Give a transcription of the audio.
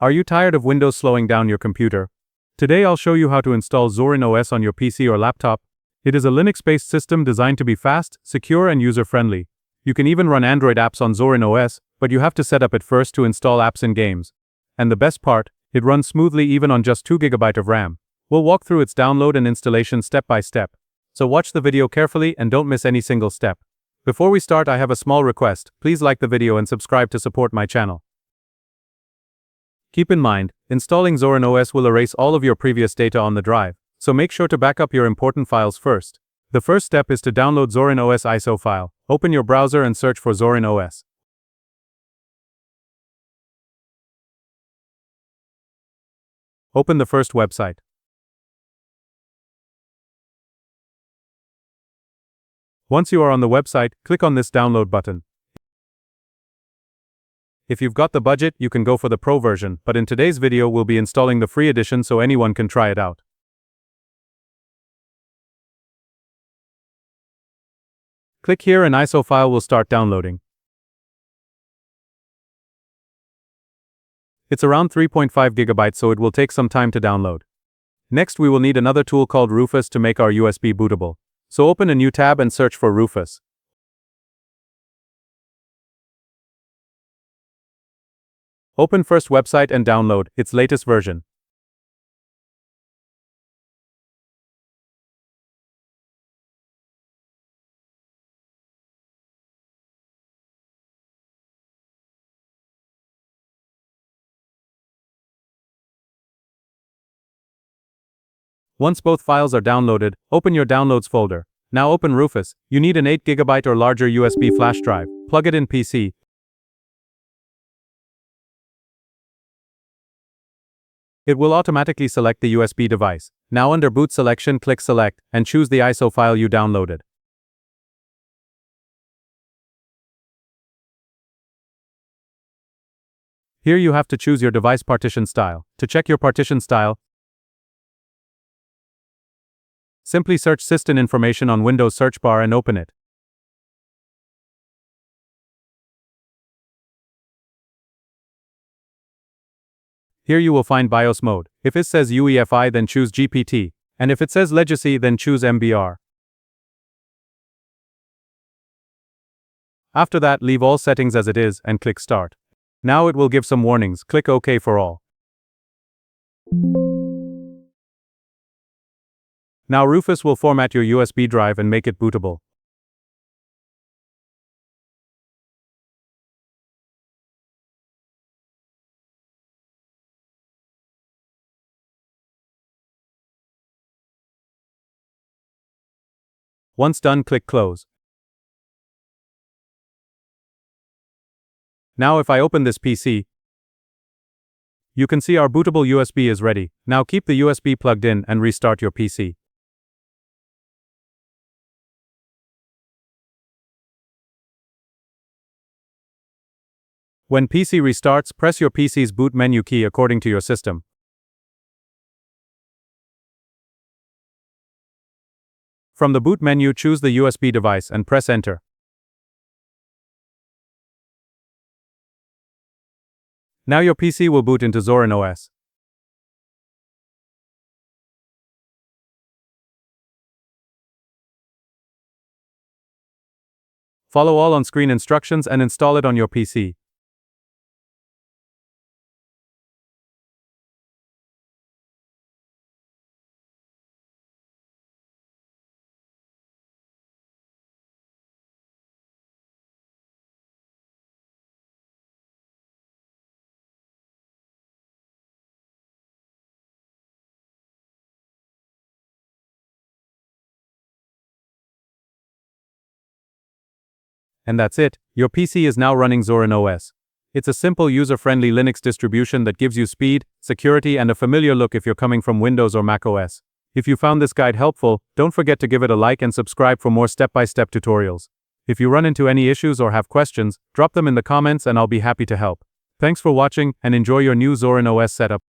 Are you tired of Windows slowing down your computer? Today I'll show you how to install Zorin OS on your PC or laptop. It is a Linux-based system designed to be fast, secure and user-friendly. You can even run Android apps on Zorin OS, but you have to set up it first to install apps and games. And the best part, it runs smoothly even on just 2 GB of RAM. We'll walk through its download and installation step by step. So watch the video carefully and don't miss any single step. Before we start, I have a small request. Please like the video and subscribe to support my channel. Keep in mind, installing Zorin OS will erase all of your previous data on the drive, so make sure to back up your important files first. The first step is to download Zorin OS ISO file. Open your browser and search for Zorin OS. Open the first website. Once you are on the website, click on this download button. If you've got the budget, you can go for the Pro version, but in today's video we'll be installing the free edition so anyone can try it out. Click here and ISO file will start downloading. It's around 3.5 GB, so it will take some time to download. Next we will need another tool called Rufus to make our USB bootable. So open a new tab and search for Rufus. Open first website and download its latest version. Once both files are downloaded, open your downloads folder. Now open Rufus. You need an 8 GB or larger USB flash drive. Plug it in PC. It will automatically select the USB device. Now under boot selection, click select and choose the ISO file you downloaded. Here you have to choose your device partition style. To check your partition style, simply search System Information on Windows search bar and open it. Here you will find BIOS mode. If it says UEFI, then choose GPT, and if it says Legacy, then choose MBR. After that, leave all settings as it is and click Start. Now it will give some warnings. Click OK for all. Now Rufus will format your USB drive and make it bootable. Once done, click Close. Now if I open this PC, you can see our bootable USB is ready. Now keep the USB plugged in and restart your PC. When PC restarts, press your PC's boot menu key according to your system. From the boot menu, choose the USB device and press Enter. Now your PC will boot into Zorin OS. Follow all on-screen instructions and install it on your PC. And that's it, your PC is now running Zorin OS. It's a simple, user-friendly Linux distribution that gives you speed, security, and a familiar look if you're coming from Windows or Mac OS. If you found this guide helpful, don't forget to give it a like and subscribe for more step-by-step tutorials. If you run into any issues or have questions, drop them in the comments and I'll be happy to help. Thanks for watching and enjoy your new Zorin OS setup.